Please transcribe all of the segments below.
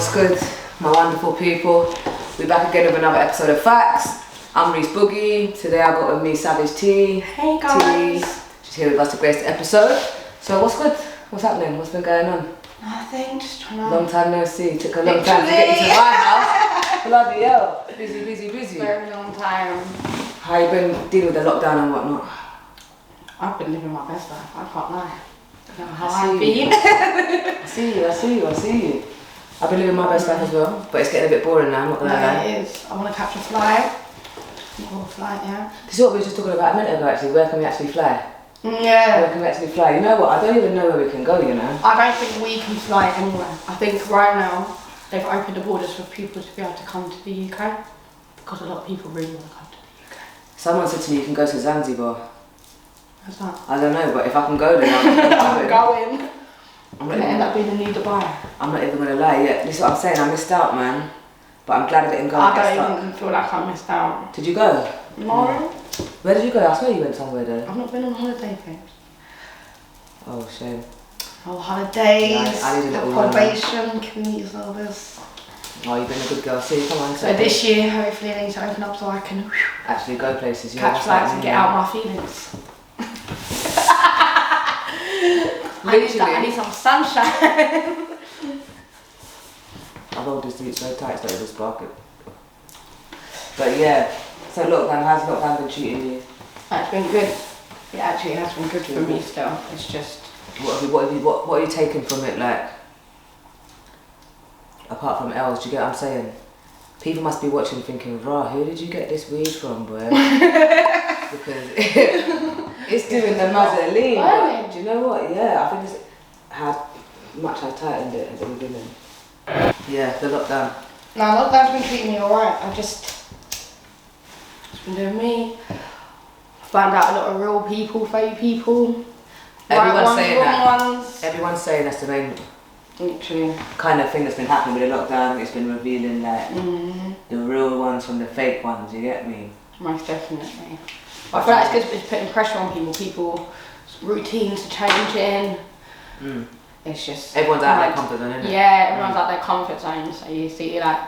What's good, my wonderful people? We're back again with another episode of Facts. I'm Reiss Boogie. Today I got with me Savage T. Hey guys. She's here with us to grace the episode. So what's good? What's happening? What's been going on? Nothing, just trying to... Long time no see. Took a long time to get into my house. Bloody hell. Busy. Very long time. How you been dealing with the lockdown and whatnot? I've been living my best life, I can't lie. I don't know how I I've see been. I see you. I've been living my best life as well, but it's getting a bit boring now, I'm not gonna lie. Yeah, it is. I want to catch a flight. Yeah. This is what we were just talking about a minute ago actually, where can we actually fly? Yeah. Where can we actually fly? You know what, I don't even know where we can go, you know? I don't think we can fly anywhere. I think right now, they've opened the borders for people to be able to come to the UK, because a lot of people really want to come to the UK. Someone said to me you can go to Zanzibar. What's that? I don't know, but if I can go there, I'm going. I'm Gonna end up being a new Dubai. I'm not even gonna lie yet. This is what I'm saying, I missed out, man. But I'm glad I didn't go. I don't even feel like I missed out. Did you go? No. Where did you go? I swear you went somewhere there. I've not been on holiday, babes. Oh, shame. Oh, holidays, Yeah, I need a little probation, community service. Oh, you've been a good girl. See, come on. So this year, hopefully, I need to open up so I can actually go places. Yeah, catch flights and get out my feelings. I need some sunshine. I've rolled this heat so tight, so it's just sparking. But yeah, so lockdown, how's lockdown been treating you? It's been good. It actually has been good for me still. It's just... What are you taking from it, like, apart from L's, do you get what I'm saying? People must be watching thinking, rah, who did you get this weed from, boy? Because it's doing the muzzle lean, but do you know what? Yeah, I think it's how much I tightened it at the beginning. Yeah, the lockdown. No, lockdown's been treating me alright. It's been doing me. Found out a lot of real people, fake people. Everyone's saying that. Ones. Everyone's saying that's the main literally kind of thing that's been happening with the lockdown. It's been revealing like the real ones from the fake ones, you get me? Most definitely. I feel like it's putting pressure on people's routines are changing. It's just... Everyone's out of their comfort zone, isn't it? Yeah, everyone's out their comfort zone. So you see like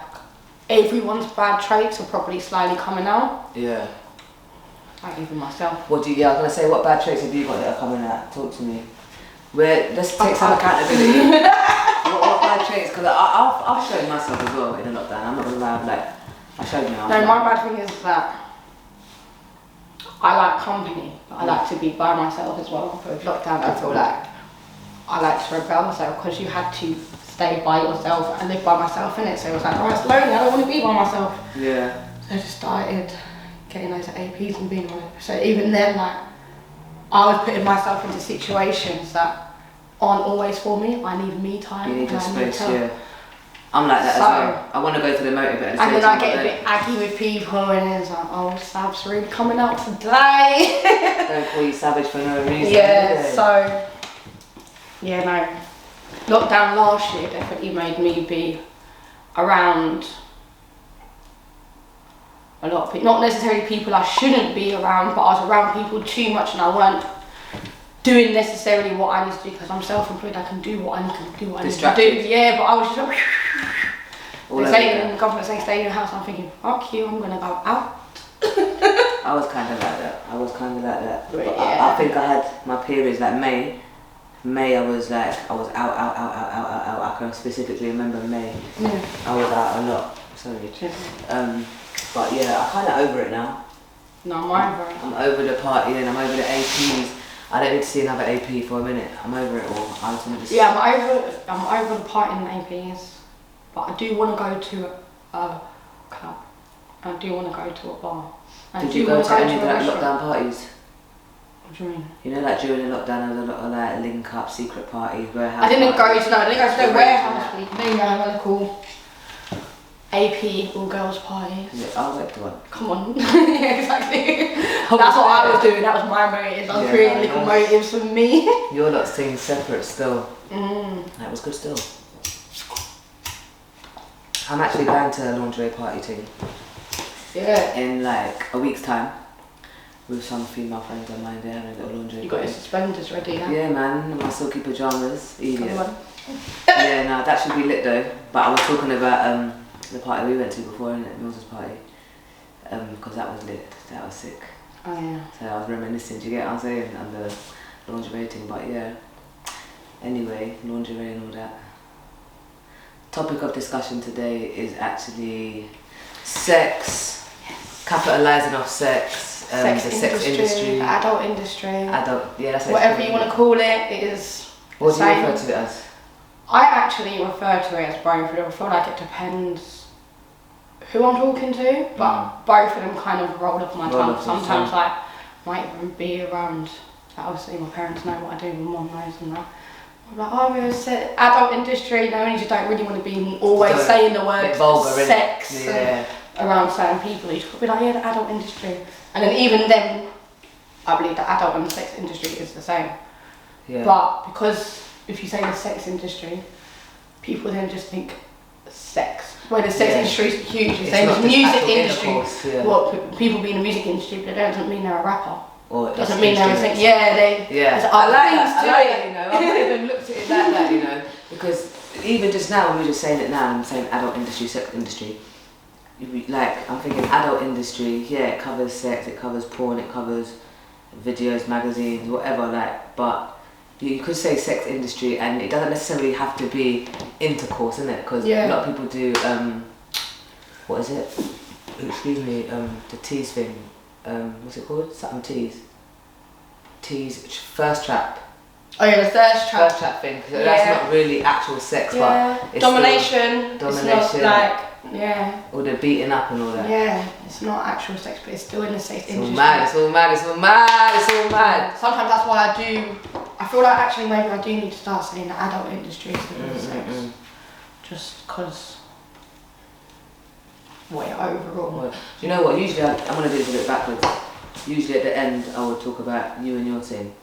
everyone's bad traits are probably slightly coming out. Yeah. Like even myself. What do you, I was going to say, what bad traits have you got that are coming out? Talk to me. Let's take some accountability. what bad traits? Because I've shown myself as well in the lockdown. I'm not going to lie, like, I showed me. No, my bad thing is that I like company, but I like to be by myself as well. But with lockdown, I feel like I like to rebel myself because you had to stay by yourself and live by myself in it. So it was like, oh, it's lonely, I don't want to be by myself. Yeah. So I just started getting those APs and being on it. So even then, like, I was putting myself into situations that aren't always for me. I need me time. You need your space, yeah. I'm like that as well. I want to go to the motive at the and then I get a bit aggy with people and it's like, oh, Sav's really coming out today. Don't call you savage for no reason. Yeah, so, yeah, no. Lockdown last year definitely made me be around a lot of people, not necessarily people I shouldn't be around, but I was around people too much and I weren't doing necessarily what I need to do because I'm self-employed. I can do what I need to do. Yeah, but I was just like, the government saying stay in your house. I'm thinking, fuck you, I'm gonna go out. I was kind of like that. But yeah. I think I had my periods like May I was out. I can specifically remember May. Yeah. I was out a lot. Sorry. But yeah, I'm kind of over it now. No, I'm over it. I'm over the partying, I'm over the APs. I don't need to see another AP for a minute. I'm over it all. I just want to yeah, I'm over the partying and APs. But I do want to go to a club. I do want to go to a bar. Did you go to any of the lockdown parties? What do you mean? You know, like during the lockdown, there was a lot of like link up secret parties, warehouse. I didn't go parties. to no warehouse. We didn't go to a cool AP all girls parties. Yeah, I went to one. Come on. Yeah, exactly. That's what I was doing. That was my motives. I was creating little motives for me. Your lot staying separate still. That was good still. I'm actually going to a lingerie party too. Yeah. In like a week's time. With some female friends of mine, they're having a little lingerie. You got your suspenders ready, huh? Yeah, man. My silky pyjamas. Idiot. Yeah, no, that should be lit though. But I was talking about the party we went to before, innit? Mills's party. Because that was lit. That was sick. Oh yeah. So I was reminiscing, do you get what I'm saying? And the lingerie thing, but yeah. Anyway, lingerie and all that. Topic of discussion today is actually sex, capitalising off sex, the sex industry, the adult industry. Yeah, that's whatever you want to call it, it is. What do you refer to it as? I actually refer to it as both. I feel like it depends who I'm talking to, but both of them kind of roll off my tongue. Sometimes like might even be around. Like, obviously, my parents know what I do, my mum knows and that. I'm like, oh, we're adult industry. No, you just don't really want to be always saying the word sex around certain people. You just be like, yeah, the adult industry. And then even then, I believe the adult and the sex industry is the same. Yeah. But because if you say the sex industry, people then just think sex. Where the sex industry is huge. You say the music industry. Well, people be in the music industry, but that doesn't mean they're a rapper. Or doesn't mean they're saying, I like that, you know. I've not even looked at it like that, you know, because even just now, when we were just saying it now, I'm saying adult industry, sex industry. Like, I'm thinking adult industry, yeah, it covers sex, it covers porn, it covers videos, magazines, whatever, like, but you could say sex industry, and it doesn't necessarily have to be intercourse, innit? Because a lot of people do, what is it? Excuse me, the tease thing. What's it called? Something tease, first trap. Oh yeah, the first trap thing. So that's not really actual sex, but it's domination. It's not like or the beating up and all that. Yeah, it's not actual sex, but it's still in the sex industry. It's all mad. Sometimes that's why I feel like actually maybe I do need to start saying the adult industry instead of sex, just because. Overall. Well, you know what? Usually I'm gonna do this a bit backwards. Usually at the end I would talk about you and your team.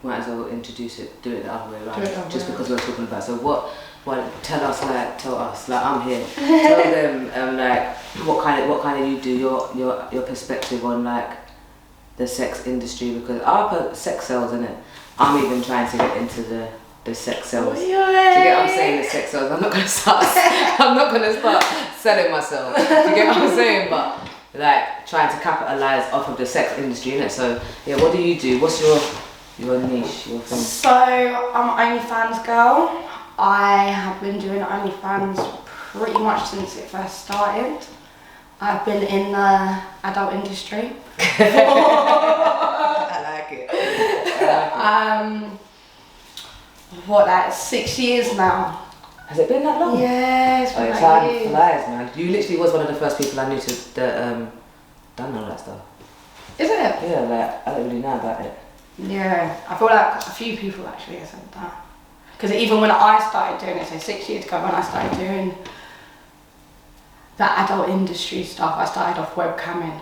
Might as well introduce it, do it the other way around. Just because we're talking about. So tell us, like I'm here. Tell them like what kind of you do, your perspective on like the sex industry, because our sex sells, innit? I'm even trying to get into the sex sells. Do you get what I'm saying? The sex sells. I'm not gonna start selling myself. Do you get what I'm saying? But like trying to capitalise off of the sex industry, innit? So yeah, what do you do? What's your niche, your thing? So I'm an OnlyFans girl. I have been doing OnlyFans pretty much since it first started. I've been in the adult industry. I like it. Like 6 years now. Has it been that long? Yeah, it's been time flies, man. You literally was one of the first people I knew that done all that stuff. Is it? Yeah, like I don't really know about it. Yeah, I feel like a few people actually have said that. Because even when I started doing it, so 6 years ago when I started doing that adult industry stuff, I started off webcamming.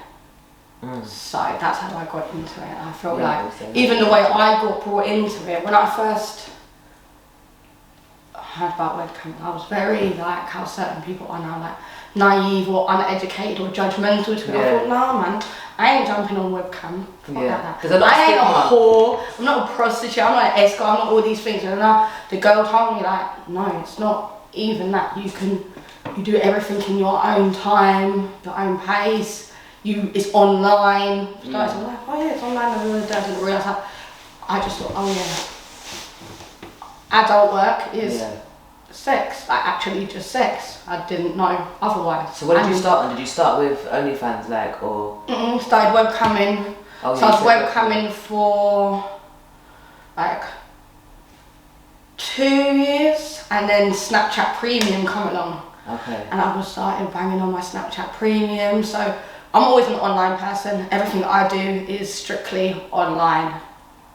So that's how I got into it. I feel like even the way I got brought into it, when I first heard about webcamming, I was very like how certain people are now, like naive or uneducated or judgmental to it. I thought, nah man, I ain't jumping on webcam. Like that. I ain't a whore, I'm not a prostitute, I'm not an escort, I'm not all these things. And the girl told me like, no, it's not even that. You do everything in your own time, your own pace. It's online. Guys are like, oh yeah, it's online. I didn't realise that. I just thought, oh yeah, adult work is sex, like actually just sex. I didn't know otherwise. So what did you start on? Did you start with OnlyFans or? Started webcamming. So I was webcamming for like 2 years, and then Snapchat Premium come along. Okay. And I was starting banging on my Snapchat Premium. So I'm always an online person. Everything I do is strictly online.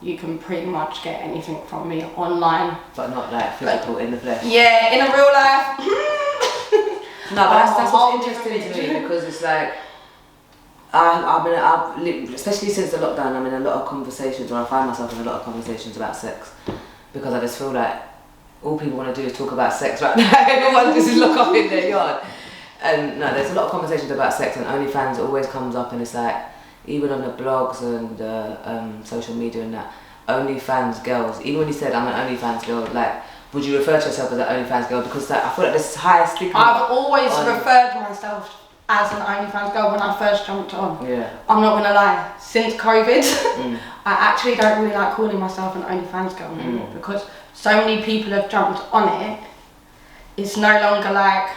You can pretty much get anything from me online. But not like physical in the flesh? Yeah, in a real life. No, but that's what's interesting to me, because it's like, especially since the lockdown, I'm in a lot of conversations, or I find myself in a lot of conversations about sex, because I just feel like all people want to do is talk about sex right now. Everyone just look up in their yard. And no, there's a lot of conversations about sex, and OnlyFans always comes up, and it's like, even on the blogs and social media and that, OnlyFans girls, even when you said I'm an OnlyFans girl, like would you refer to yourself as an OnlyFans girl? Because I feel like this higher stigma. I've always referred myself as an OnlyFans girl when I first jumped on. Yeah. I'm not gonna lie. Since COVID, I actually don't really like calling myself an OnlyFans girl anymore because so many people have jumped on it. It's no longer like.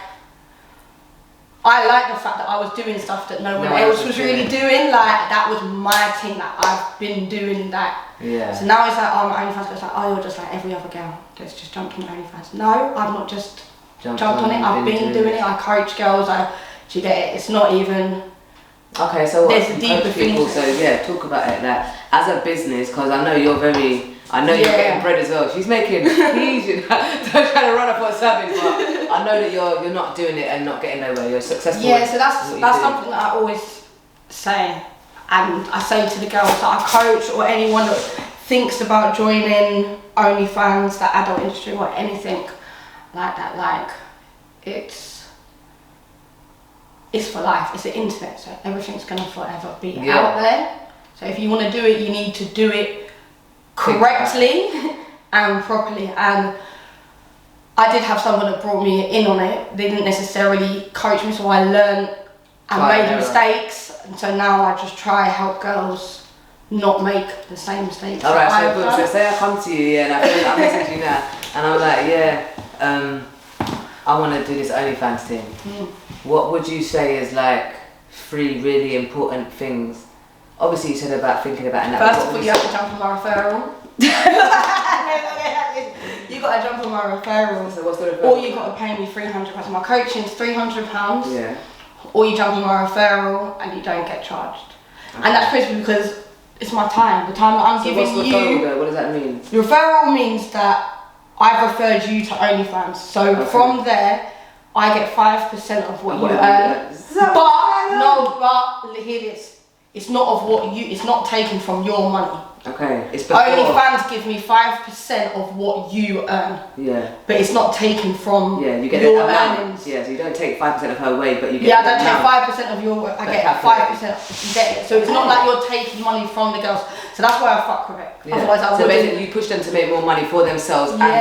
I like the fact that I was doing stuff that no one else was really doing. Like that was my thing. Like I've been doing that. Yeah. So now it's like, oh, my OnlyFans. It's like, oh, you're just like every other girl that's just jumped on OnlyFans. No, I've not just jumped on it. I've been doing it. I coach girls. Do you get it? It's not even. Okay, so there's a deeper thing. So yeah, talk about it. Like as a business, because I know you're very. I know you're getting bread as well. She's making huge. Don't try to run up on something, but I know that you're not doing it and not getting nowhere. You're successful. Yeah, so that's something that I always say, and I say to the girls that I coach or anyone that thinks about joining OnlyFans, the adult industry, or anything like that. Like it's for life. It's the internet, so everything's gonna forever be out there. So if you want to do it, you need to do it correctly and properly. And I did have someone that brought me in on it. They didn't necessarily coach me, so I learned and made mistakes. And so now I just try to help girls not make the same mistakes. Alright, so say I come to you, and I message you now, and I'm like, I want to do this OnlyFans thing. What would you say is like 3 really important things? Obviously, you said about thinking about it. First of all, you have to jump on my referral. You got to jump on my referral. So what's the referral? Or you got to pay me £300. My coaching's £300. Yeah. Or you jump on my referral and you don't get charged. Okay. And that's principally because it's my time. The time that I'm giving what's you. Referral though? What does that mean? The referral means that I've referred you to OnlyFans. So from there, I get 5% of what you earn. But hear this. It's not of what you. It's not taken from your money. Okay. It's before. OnlyFans give me 5% of what you earn. Yeah. But it's not taken from you get your earnings. Yeah. So you don't take 5% of her wage, but you get. Yeah, I don't take 5% of your. I get 5%. You get it. So it's not like you're taking money from the girls. So that's why I fuck with it. Yeah. Otherwise, I so basically, you push them to make more money for themselves and for you.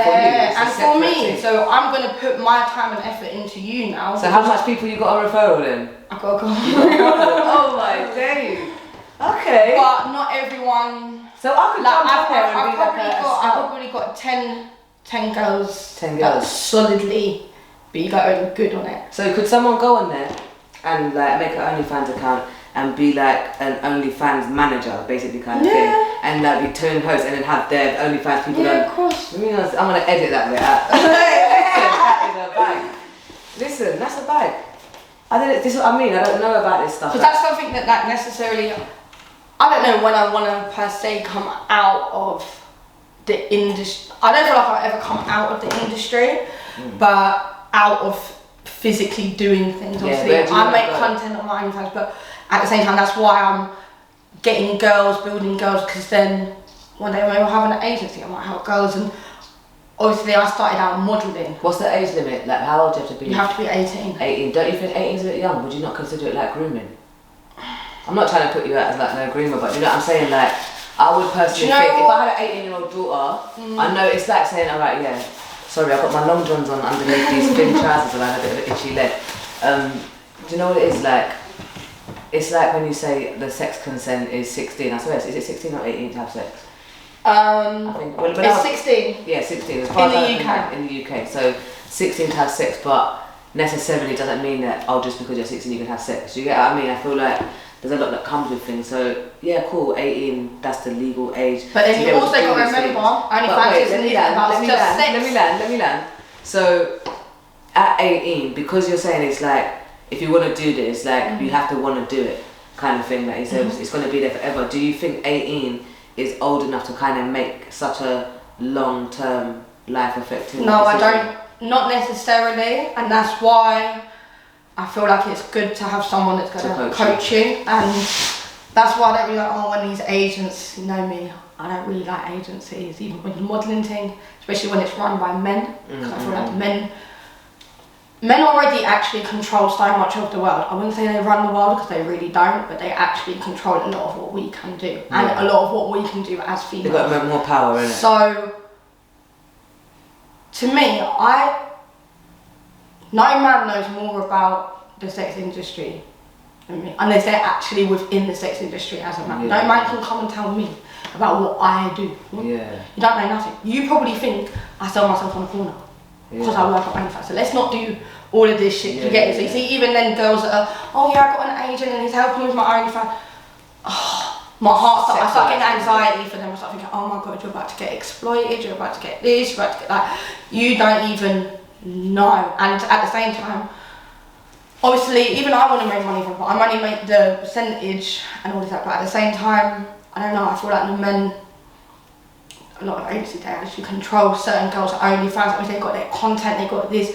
And for me. So I'm gonna put my time and effort into you now. So how much people you got a referral then? I got a couple. Oh my days. Okay. But not everyone. So I could jump on there and be I've probably got 10 girls. 10 girls. That solidly be going good on it. So could someone go on there and like make an OnlyFans account and be like an OnlyFans manager, basically kind of thing, and like be turn host and then have their OnlyFans people on? Yeah, of course. I'm gonna edit that bit out. That is a bag. Listen, that's a bag. This is what I mean. I don't know about this stuff. So that's something that necessarily. I don't know when I want to per se come out of the industry. I don't feel like I'll ever come out of the industry, but out of physically doing things. Obviously, I make content on my OnlyFans, but at the same time, that's why I'm getting girls, building girls, because then one day maybe I'll have an agency. I might help girls, and obviously I started out modelling. What's the age limit? Like how old do you have to be? You have to be 18. 18. Don't you think 18 is a bit young? Would you not consider it like grooming? I'm not trying to put you out as like no groomer, but you know what I'm saying? Like, I would personally think if I had an 18-year-old daughter, I know it's like saying, alright, sorry, I've got my long johns on underneath these thin trousers and I have a bit of an itchy leg. Do you know what it is like? It's like when you say the sex consent is 16. I swear, is it 16 or 18 to have sex? I think it's 16. Yeah, 16. In the UK. In the UK. So 16 to have sex, but necessarily doesn't mean that just because you're 16 you can have sex. Do you get what I mean? I feel like there's a lot that comes with things. So yeah, cool. 18, that's the legal age. But then you also got to remember, OnlyFans isn't about just sex. Let me land. So at 18, because you're saying it's like if you want to do this, like you have to want to do it, kind of thing. Like you said, it's going to be there forever. Do you think 18 is old enough to kind of make such a long-term life affecting? No, I don't. Not necessarily, and that's why I feel like it's good to have someone that's going to coach you, and that's why I don't really like when these agents, you know me, I don't really like agencies, even with the modelling thing, especially when it's run by men, because I feel like men already actually control so much of the world. I wouldn't say they run the world because they really don't, but they actually control a lot of what we can do, and a lot of what we can do as females. They've got more power in it. So to me, no man knows more about the sex industry than me, unless they're actually within the sex industry as a man. Yeah. No man can come and tell me about what I do. Yeah. You don't know nothing. You probably think I sell myself on the corner because I work at OnlyFans. So let's not do all of this shit. You get it? So you see, even then girls that are, oh yeah, I got an agent and he's helping me with my OnlyFans. Oh, my heart starts, I start getting anxiety for them. I start thinking, oh my god, you're about to get exploited, you're about to get this, you're about to get that. You don't even know. And at the same time, obviously, even I want to make money from it, but I only make the percentage and all of that. But at the same time, I don't know, I feel like the men, a lot of agency, they actually control certain girls' OnlyFans. I mean, they've got their content, they've got this.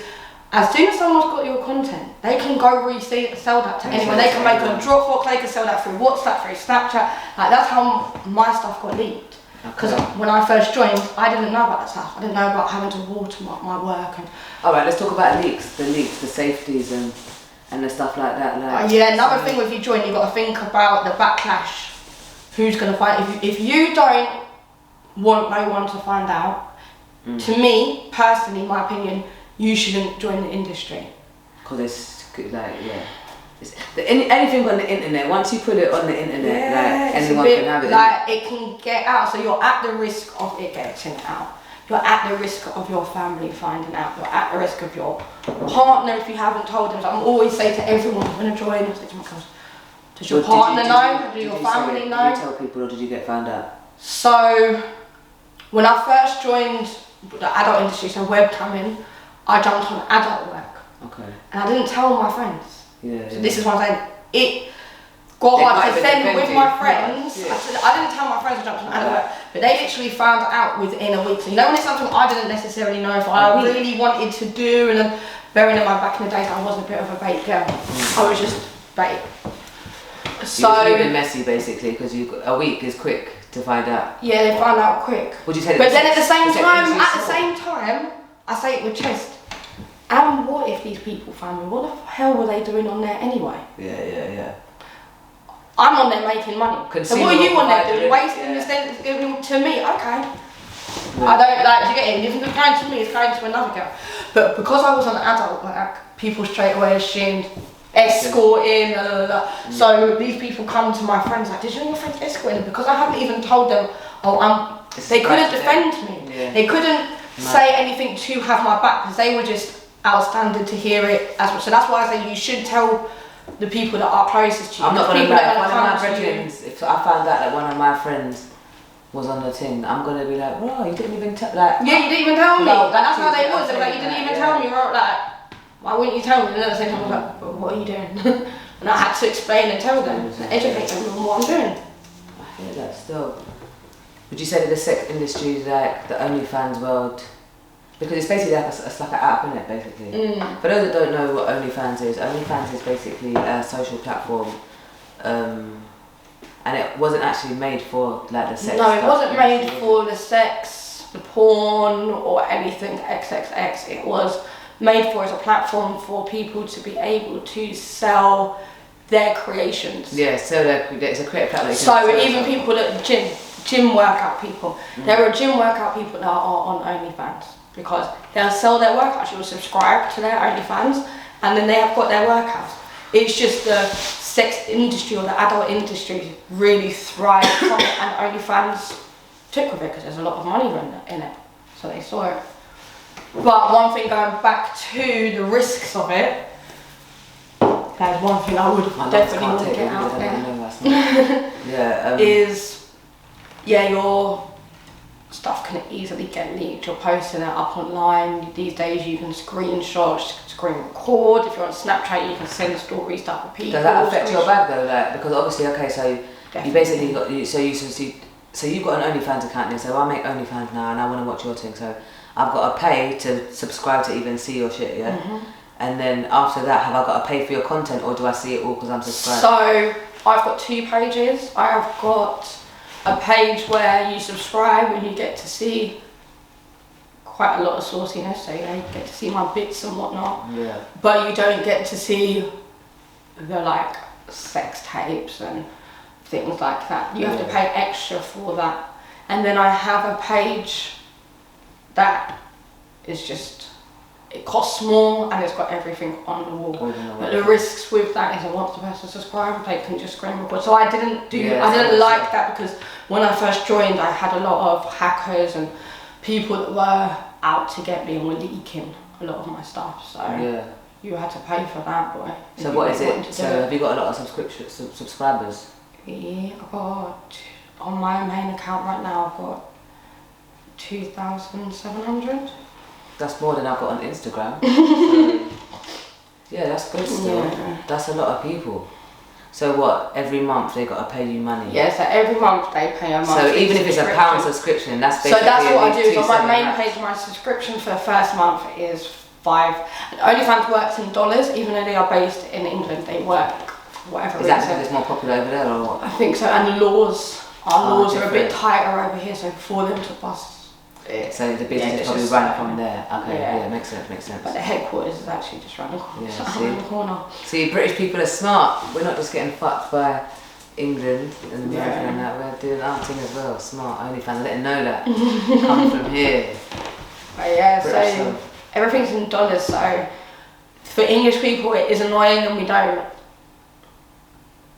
As soon as someone's got your content, they can go resell that to anyone. They can make a Dropbox, they can sell that through WhatsApp, through Snapchat. Like, that's how my stuff got leaked. Because when I first joined, I didn't know about that stuff. I didn't know about having to watermark my work. And alright, let's talk about leaks, the safeties and the stuff like that. Like, yeah, another thing with you join, you've got to think about the backlash. Who's going to find, if you don't want no one to find out, to me, personally, my opinion, you shouldn't join the industry. Because it's like, anything on the internet, once you put it on the internet, like, anyone can have it. Like, it can get out, so you're at the risk of it getting out. You're at the risk of your family finding out. You're at the risk of your partner if you haven't told them. So I'm always say to everyone who's going to join, I say to my girls, does your partner know? Does your family know? Did you tell people or did you get found out? So, when I first joined the adult industry, so webcamming, I jumped on adult work. Okay. And I didn't tell my friends. Yeah. So this is what I'm saying. It got hard to defend with my friends. Yeah. I didn't tell my friends I jumped on adult work, but they literally found out within a week. So you know when it's something I didn't necessarily know if I really wanted to do, and then bearing in mind back in the days I was a bit of a bait girl. I was just bait. So you're leaving messy basically because a week is quick to find out. Yeah, they found out quick. Would you say? But then at the same time, I say it with chest. And what if these people found me? What the hell were they doing on there anyway? Yeah. I'm on there making money. So what are you on there doing? Wasting this then to me, okay. Yeah. I don't like, you get it? If it's going to me, it's going to another girl. But because I was on adult work, people straight away assumed escorting, So these people come to my friends like, did you know your friend's escorting? Because I haven't even told them, they couldn't defend me. Yeah. They couldn't say anything to have my back because they were just outstanding to hear it as well. So that's why I say you should tell the people that are closest to you. I'm not going to lie, if I found out that one of my friends was on the thing, I'm going to be like, bro, you didn't even tell, like... Yeah, you didn't even tell me. Like, that's how they was. They were like, you didn't even tell me. Like, why wouldn't you tell me? And at the same time, I was like, but what are you doing? And I had to explain and tell them, and educate them on what I'm doing. I hear that still. Would you say that the sex industry is like the OnlyFans world? Because it's basically like it's like an app, isn't it, basically? For those that don't know what OnlyFans is basically a social platform, and it wasn't actually made for like the sex. No, it wasn't made for the sex, the porn, or anything XXX. It was made for as a platform for people to be able to sell their creations. Yeah, so it's a creative platform. So even people at gym workout people, there are gym workout people that are on OnlyFans. Because they'll sell their workouts, you'll subscribe to their OnlyFans, and then they have got their workouts. It's just the sex industry or the adult industry really thrived from it, and OnlyFans took with it because there's a lot of money in it, so they saw it. But one thing, going back to the risks of it, there's one thing I would definitely want to get out there. Your stuff can easily get leaked. You're posting it up online. These days you can screenshot, screen record. If you're on Snapchat, you can send stories to other people. Does that affect your bag though? Like, because obviously, okay, so definitely. You basically got so you've got an OnlyFans account now. So I make OnlyFans now, and I want to watch your thing. So I've got to pay to subscribe to even see your shit, yeah. And then after that, have I got to pay for your content, or do I see it all because I'm subscribed? So I've got 2 pages. I have got a page where you subscribe and you get to see quite a lot of sauciness, so you get to see my bits and whatnot. Yeah. But you don't get to see the like sex tapes and things like that. You have to pay extra for that. And then I have a page that is just, it costs more and it's got everything on the wall. But the risks with that is that once the person subscribes, they can just screen record. So I didn't like that, because when I first joined, I had a lot of hackers and people that were out to get me and were leaking a lot of my stuff. So you had to pay for that, boy. So what is it? So have you got a lot of subscribers? Yeah, I've got, on my main account right now, I've got 2,700. That's more than I've got on Instagram. So, yeah, that's good still. Yeah. That's a lot of people. So what, every month they got to pay you money? Yeah, so every month they pay a month. So even if it's a £1 subscription, that's basically. So that's what I do. So on my main page, my subscription for the first month is $5. OnlyFans works in dollars, even though they are based in England. They work for whatever reason. Is that because it's more popular over there, or what? I think so. And the laws, our laws are a bit tighter over here. So for them to bust. So the business is probably run from there. Okay, yeah, makes sense. But the headquarters is actually just around the corner. See, British people are smart. We're not just getting fucked by England and America and that. We're doing our thing as well. Smart. OnlyFans, let them know that. Come from here. But yeah, British so everything's in dollars. So for English people, it is annoying, and we don't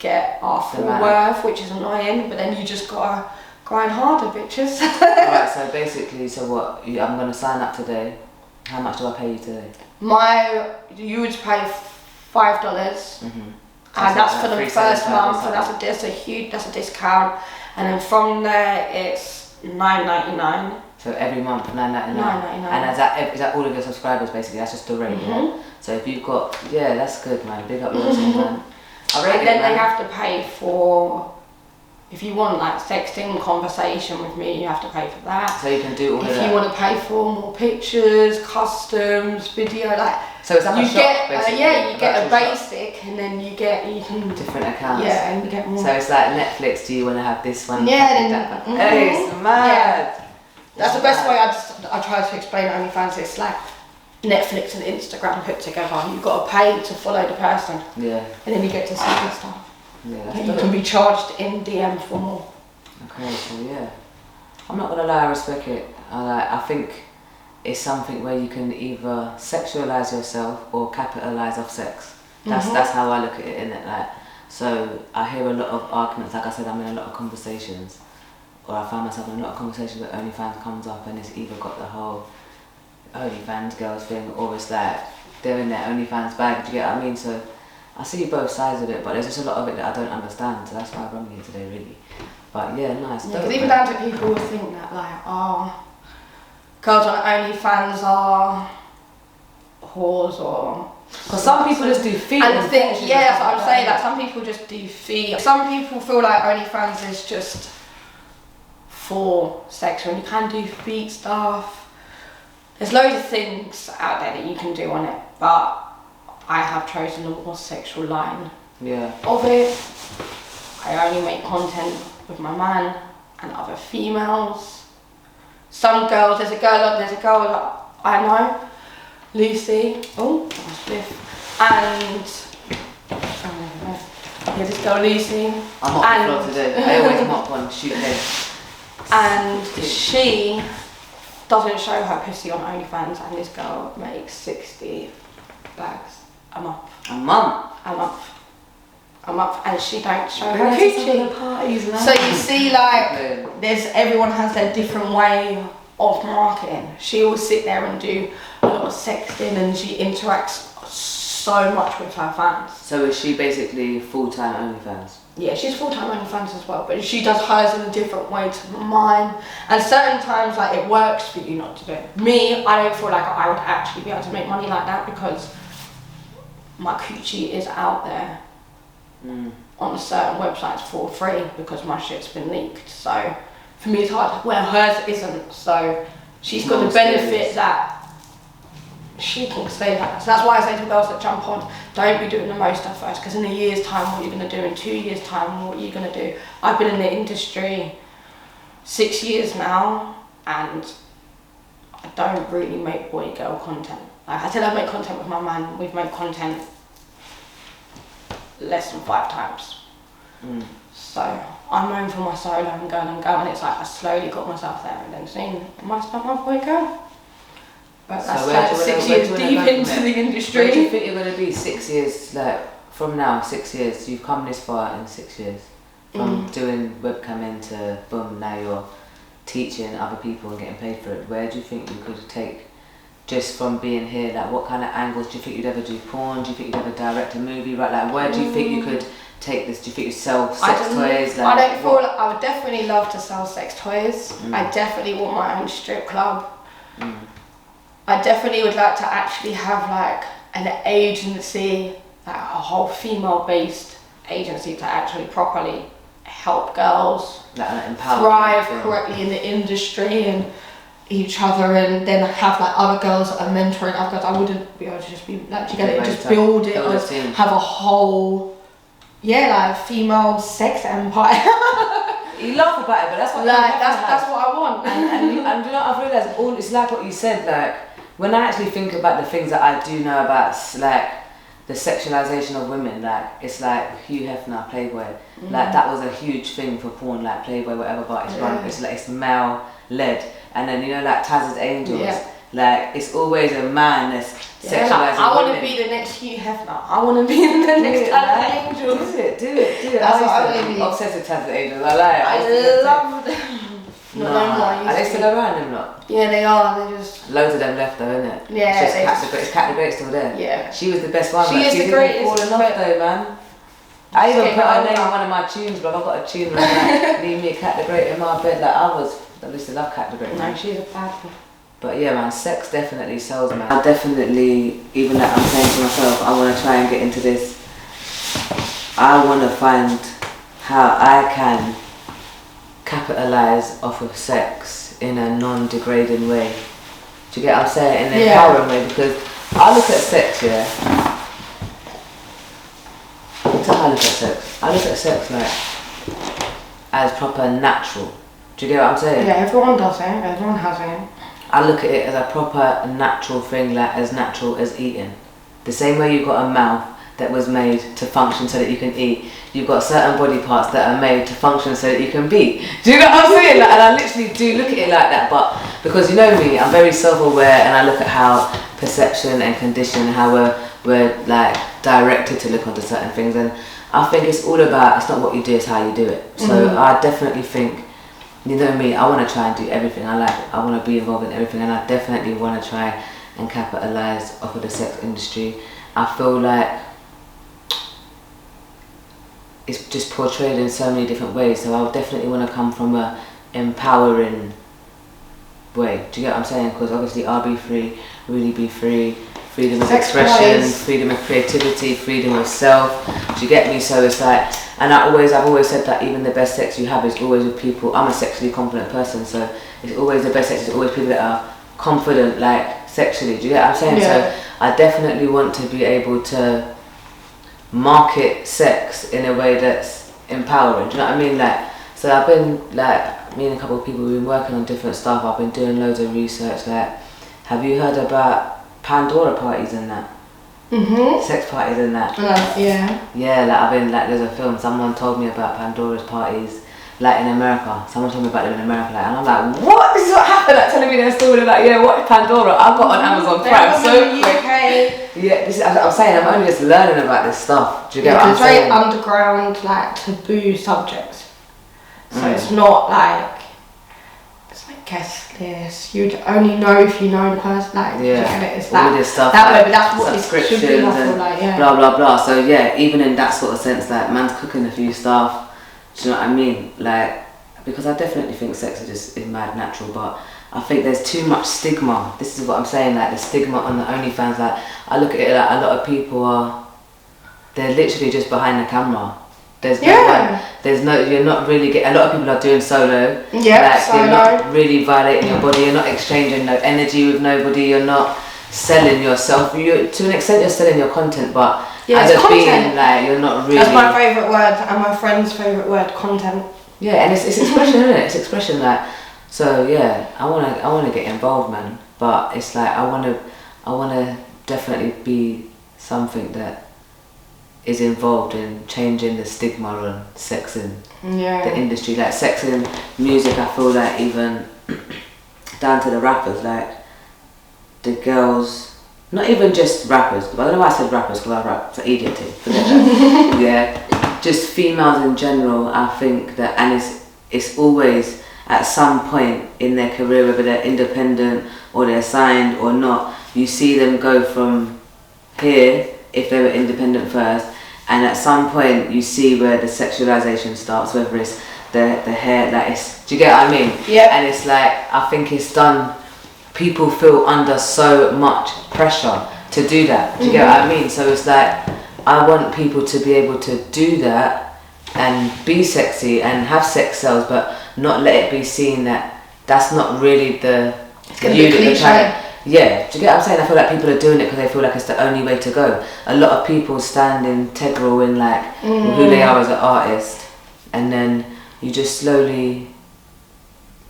get our full worth, which is annoying. But then you just gotta grind harder, bitches. Alright, so basically, so what? I'm going to sign up today. How much do I pay you today? You would pay $5, and that's for the first month. So that's a discount, and then from there it's $9.99. So every month, $9.99. And is that all of your subscribers basically? That's just the rate, yeah? So if you've got, that's good, man. Big up your team, man. And then they have to pay for. If you want like sexting conversation with me, you have to pay for that. So you can do all of that. If you want to pay for more pictures, customs, video, like. So it's like a shop, basically. You get a basic, and then you can different accounts. Yeah, and you get more. So it's like Netflix. Do you want to have this one? Yeah. Hey, it's mad. Yeah. That's the best way I try to explain OnlyFans. It's like Netflix and Instagram put together. You've got to pay to follow the person. Yeah. And then you get to see the stuff. Yeah, you can be charged in DM for more. Okay, so I'm not gonna lie, I respect it. I think it's something where you can either sexualize yourself or capitalize off sex. That's how I look at it, innit? Like, so I hear a lot of arguments. Like I said, I'm in a lot of conversations, or I find myself in a lot of conversations where OnlyFans comes up, and it's either got the whole OnlyFans girls thing, or it's like they're in their OnlyFans bag. Do you get what I mean? So I see both sides of it, but there's just a lot of it that I don't understand, so that's why I'm here today, really. But yeah, nice. Yeah, because even down to people who think that, like, girls on OnlyFans are whores, or. Because some people just do feet. And that's what I'm saying, that some people just do feet. Some people feel like OnlyFans is just for sex, and you can do feet stuff. There's loads of things out there that you can do on it, but I have chosen the more sexual line of it. I only make content with my man and other females. Some girls, there's a girl that I know, Lucy. Oh, spliff. And this girl Lucy. I'm on the floor today. I always mop one, shoot head. And she doesn't show her pussy on OnlyFans, and this girl makes 60 bags a month, and she don't show her coochie. So you see, like, everyone has their different way of marketing. She will sit there and do a lot of sexting, and she interacts so much with her fans. So is she basically full-time OnlyFans? Yeah, she's full-time OnlyFans as well, but she does hers in a different way to mine. And certain times, like, it works for you not to do it. Me, I don't feel like I would actually be able to make money like that, because my coochie is out there on certain websites for free because my shit's been leaked. So for me, it's hard, where hers isn't. So she's got the benefit that she can say that. So that's why I say to girls that jump on, don't be doing the most at first, because in a year's time, what you're going to do, in 2 years' time, what are you going to do? I've been in the industry 6 years now, and I don't really make boy-girl content. Like I said, I make content with my man. We've made content less than 5 times. So I'm known for my solo and go, and it's like I slowly got myself there, and then soon I might start my boy-girl. But that's like 6 years deep into the industry. Where do you think you're going to be 6 years, like from now, 6 years? You've come this far in 6 years. From doing webcamming to boom, now you're teaching other people and getting paid for it. Where do you think you could take just from being here? Like what kind of angles do you think you'd ever do porn? Do you think you'd ever direct a movie? Right, like where do you think you could take this? Do you think you'd sell sex toys? Like, I don't feel like I would definitely love to sell sex toys. I definitely want my own strip club. I definitely would like to actually have like an agency, like a whole female-based agency to actually properly help girls thrive correctly in the industry and each other, and then have like other girls that are mentoring other girls. I wouldn't be able to just be like, you get it, just build it, or have a whole, like female sex empire. You laugh about it, but that's what that's what I want. And you know, I've realised it's like what you said. Like when I actually think about the things that I do know about, like the sexualization of women, like it's like Hugh Hefner, Playboy, like that was a huge thing for porn, like Playboy, whatever. But it's male led, and then you know like Taz's Angels, like it's always a man that's sexualizing like, I want to women. be the next Hugh Hefner. I want to be the next Taz's Angels. Do it. That's what I want to be. Obsessed with Taz's Angels. I love them. Are they still around, them lot? Yeah, they are. They just loads of them left though, isn't it? Yeah. It's Cat the Great still there. Yeah. She was the best one. She is the greatest. Falling off though, man. I even put her name on one of my tunes, bro. I've got a tune like leave me a Cat the Great in my bed. Like I used to love Cat the Great. No, she's a bad one. But yeah, man, sex definitely sells, man. I definitely, even that I'm saying to myself, I want to try and get into this. I want to find how I can capitalise off of sex in a non-degrading way. Do you get what I'm saying? In an empowering way, because I look at sex, That's how I look at sex. I look at sex like as proper natural. Do you get what I'm saying? Yeah, everyone does it. Everyone has it. I look at it as a proper natural thing, like as natural as eating. The same way you've got a mouth that was made to function so that you can eat, you've got certain body parts that are made to function so that you can be. Do you know what I'm saying? Like, and I literally do look at it like that, but because you know me, I'm very self-aware, and I look at how perception and condition, how we're like directed to look onto certain things, and I think it's all about, it's not what you do, it's how you do it. So I definitely think, you know me, I want to try and do everything. I want to be involved in everything, and I definitely want to try and capitalise off of the sex industry. I feel like it's just portrayed in so many different ways, so I would definitely want to come from a empowering way. Do you get what I'm saying? Because obviously I'll be free, really be free, freedom of expression, freedom of creativity, freedom of self. Do you get me? So it's like, and I've always said that even the best sex you have is always with people. I'm a sexually confident person, so it's always the best sex is always people that are confident, like sexually. Do you get what I'm saying? Yeah. So I definitely want to be able to market sex in a way that's empowering. Do you know what I mean? Like, so I've been like, me and a couple of people, we've been working on different stuff. I've been doing loads of research. Like, have you heard about Pandora parties and that? Sex parties and that. Yeah, like I've been like, there's a film, someone told me about Pandora's parties, like in America. Someone told me about them in America, like, and I'm like, what? This is what happened? Like telling me their story, like, yeah, what is Pandora? I got on Amazon Prime so quick. Yeah, this is, I'm saying, I'm only just learning about this stuff. Do you get what I'm saying? It's very underground, like taboo subjects. So it's not like, it's like guest list. You'd only know if you know the person. Like, it's all this stuff, that like way, but that's what it should be. Like, blah blah blah. So yeah, even in that sort of sense, like man's cooking a few stuff. Do you know what I mean? Like, because I definitely think sex is mad natural, but I think there's too much stigma. This is what I'm saying, like the stigma on the OnlyFans. Like, I look at it like a lot of people they're literally just behind the camera. You're not really a lot of people are doing solo. You're not really violating your body, you're not exchanging no energy with nobody, you're not selling yourself. To an extent you're selling your content, but as a being, like, you're not really. That's my favourite word, and my friend's favourite word, content. Yeah, and it's expression, isn't it? It's expression, like, so yeah, I wanna get involved, man. But it's like I wanna definitely be something that is involved in changing the stigma on sex in the industry. Like sex in music, I feel like even down to the rappers, like the girls, not even just rappers, but I don't know why I said rappers because I rap for EDITAS, forget that. Yeah, just females in general, I think that, and it's always at some point in their career, whether they're independent or they're signed or not, you see them go from here, if they were independent first, and at some point you see where the sexualization starts, whether it's the hair, like it's, do you get what I mean? Yeah. And it's like, I think it's done, people feel under so much pressure to do that, do you get what I mean? So it's like, I want people to be able to do that and be sexy and have sex sells, but not let it be seen that that's not really the you that they're trying to, yeah, do you get what I'm saying? I feel like people are doing it because they feel like it's the only way to go. A lot of people stand integral in like who they are as an artist, and then you just slowly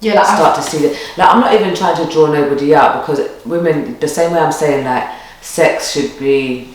start to see that. Like, I'm not even trying to draw nobody out, because women, the same way I'm saying like sex should be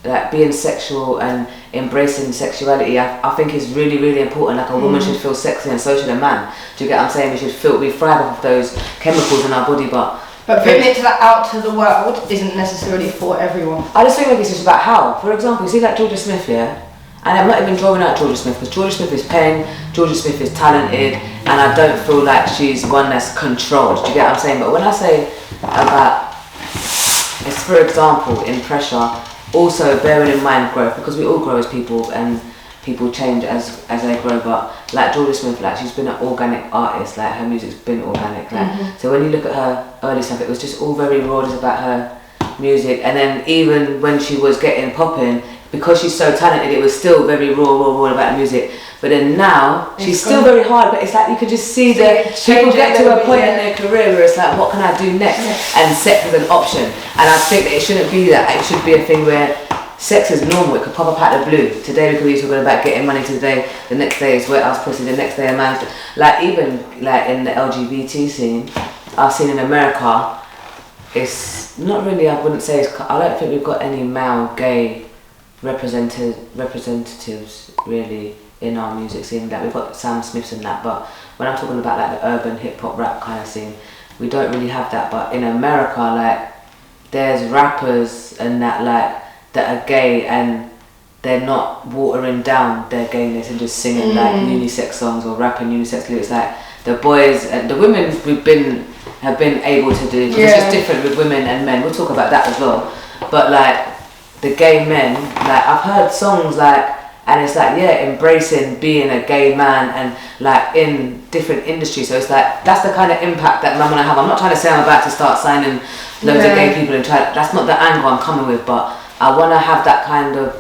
like being sexual and embracing sexuality, I think is really, really important. Like a woman should feel sexy, and so should a man. Do you get what I'm saying? We thrive off of those chemicals in our body, but putting it out to the world isn't necessarily for everyone. I just feel like it's just about how. For example, you see like Georgia Smith, yeah? And I'm not even drawing out Georgia Smith, because Georgia Smith is pen, Georgia Smith is talented, and I don't feel like she's one that's controlled. Do you get what I'm saying? But when I say about, it's for example, in Pressure, also bearing in mind growth, because we all grow as people and people change as they grow, but like Georgia Smith, like she's been an organic artist, like her music's been organic, like so when you look at her early stuff, it was just all very raw, just about her music, and then even when she was getting popping, because she's so talented, it was still very raw about the music. But then now she's still very hard, but it's like you can just see that people get to a point in their career where it's like, what can I do next? And sex is an option, and I think that it shouldn't be that. It should be a thing where sex is normal. It could pop up out of the blue. Today we could be talking about getting money, today, the next day is wet ass pussy, the next day a man's, like even like in the LGBT scene, I've seen in America, it's not really, I wouldn't say it's, I don't think we've got any male gay representatives really in our music scene. Like we've got Sam Smiths and that, but when I'm talking about like the urban hip hop rap kind of scene, we don't really have that. But in America, like there's rappers and that like that are gay, and they're not watering down their gayness and just singing like unisex songs or rapping unisex lyrics. Like the boys and the women have been able to do, because it's just different with women and men. We'll talk about that as well. But like the gay men, like I've heard songs like, and it's like, yeah, embracing being a gay man and like in different industries. So it's like, that's the kind of impact that I'm gonna have. I'm not trying to say I'm about to start signing loads of gay people and try, that's not the angle I'm coming with, but I wanna have that kind of,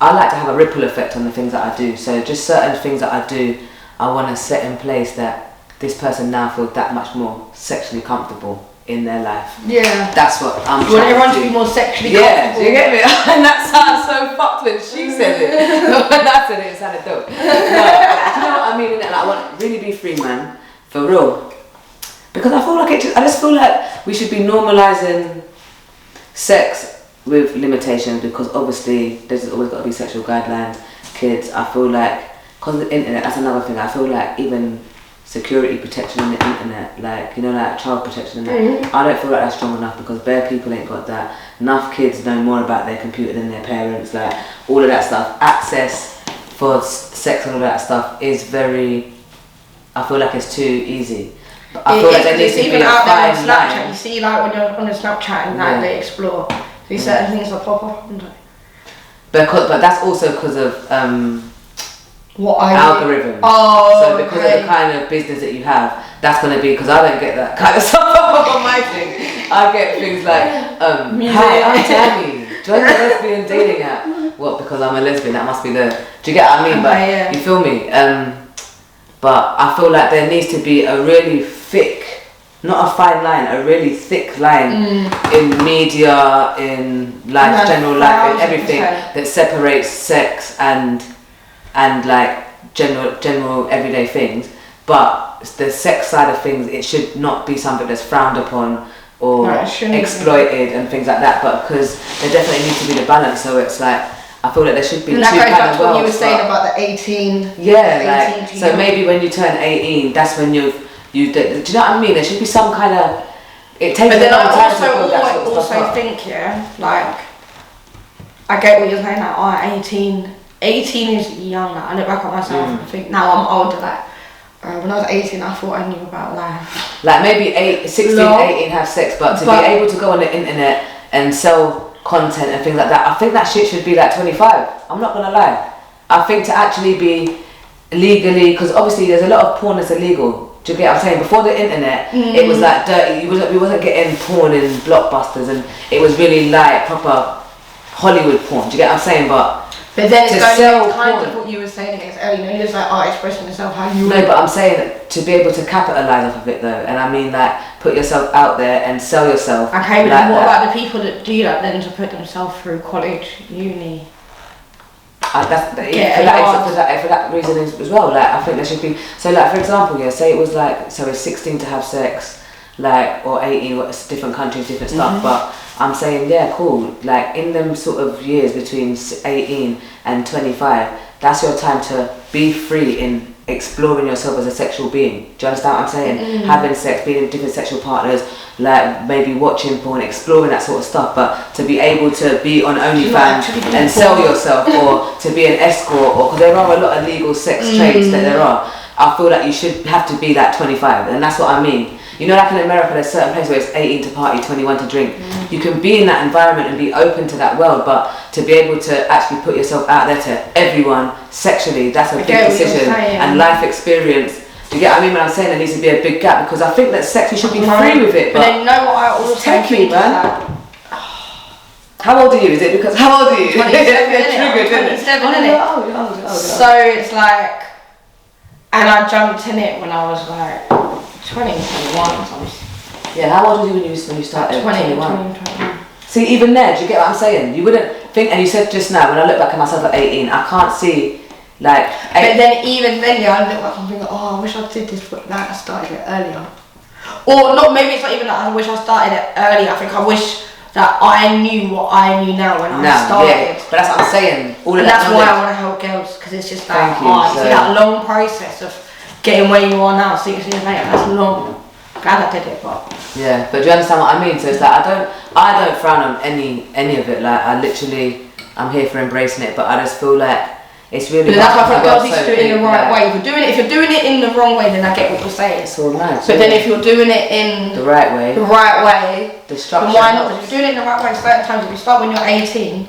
I like to have a ripple effect on the things that I do. So just certain things that I do, I wanna set in place that this person now feels that much more sexually comfortable in their life. Yeah. That's what I'm trying to do. You want everyone to be more sexually comfortable. Do you get me? And that sounds so fucked when she said it. When I said it sounded dope. No, do you know what I mean? Like, I want to really be free, man. For real. Because I feel like I just feel like we should be normalising sex with limitations, because obviously there's always got to be sexual guidelines. Kids, I feel like, because of the internet, that's another thing. I feel like even security protection on the internet, like, you know, like child protection and that, I don't feel like that's strong enough, because bare people ain't got that. Enough kids know more about their computer than their parents, like all of that stuff. Access for sex and all that stuff is very, I feel like it's too easy. But I feel like there needs to be a fine line. You see, like when you're on a Snapchat and that, they explore, these certain things will pop up. But that's also because of what I algorithm. So because of the kind of business that you have, that's gonna be, because I don't get that kind of stuff on my thing. I get things like, hi, I'm Tammy. Join the lesbian dating app. What? Because I'm a lesbian? That must be the. Do you get what I mean? But you feel me? But I feel like there needs to be a really thick, not a fine line, a really thick line in media, in life, general life, in everything that separates sex and like general everyday things. But the sex side of things, it should not be something that's frowned upon or exploited and things like that. But because there definitely needs to be the balance, so it's like, I feel like there should be two kind of worlds. You were saying about the 18. Yeah, like, so maybe when you turn 18, that's when do you know what I mean? There should be some kind of, it takes a long time to build that sort of stuff up. I think, yeah, like, I get what you're saying, like, 18 is young. Like, I look back at myself and think, now I'm older, like, when I was 18, I thought I knew about life. Like maybe 16, 18 have sex, but to be able to go on the internet and sell content and things like that, I think that shit should be like 25. I'm not gonna lie. I think to actually be legally, because obviously there's a lot of porn that's illegal. Do you get what I'm saying? Before the internet, it was like dirty. We wasn't getting porn in blockbusters, and it was really like proper Hollywood porn. Do you get what I'm saying? But then it's going kind of what you were saying against earlier. You know, it's like expressing yourself how you. No, but I'm saying to be able to capitalise off of it though, and I mean like put yourself out there and sell yourself. Okay, but like what about the people that do that then to put themselves through college, uni? For that reason as well, like I think there should be, so like for example, yeah, say it was like, so it's 16 to have sex, like, or 18, different countries, different stuff, but I'm saying, yeah, cool, like in them sort of years between 18 and 25, that's your time to be free in exploring yourself as a sexual being. Do you understand what I'm saying? Having sex, being with different sexual partners, like maybe watching porn, exploring that sort of stuff, but to be able to be on OnlyFans and sell yourself, or to be an escort, or because there are a lot of legal sex trades that there are, I feel like you should have to be like 25, and that's what I mean. You know, like in America, there's certain places where it's 18 to party, 21 to drink. You can be in that environment and be open to that world, but to be able to actually put yourself out there to everyone sexually, that's a big decision and life experience. Do you get what I mean when I'm saying there needs to be a big gap? Because I think that sex, you should be free with it. But then you know what I also think, man? How old are you? Is it because, how old are you? 27, isn't it? So it's like, and I jumped in it when I was like 20, 21. Yeah, how old were you when you started? 21. See, even there, do you get what I'm saying? You wouldn't think, and you said just now, when I look back at myself at 18, I can't see, like... But then even then, yeah, I look back and think, oh, I wish I did this, but like, I started it earlier. Or not, maybe it's not even that I wish I started it earlier. I think I wish that I knew what I knew now when I started. Yeah, but that's what I'm saying. And that's why I want to help girls, because it's just like hard. You see that long process of getting where you are now, 6 years later, that's long. Glad I did it, but... Yeah, but do you understand what I mean? So it's like, I don't frown on any of it. Like, I'm here for embracing it, but I just feel like it's really... But that's why I think girls need to do it in the right way. If you're doing it in the wrong way, then I get what you're saying. It's all nice. But then if you're doing it in... the right way. The right way. The structure. Then why not? If you're doing it in the right way, certain times, if you start when you're 18,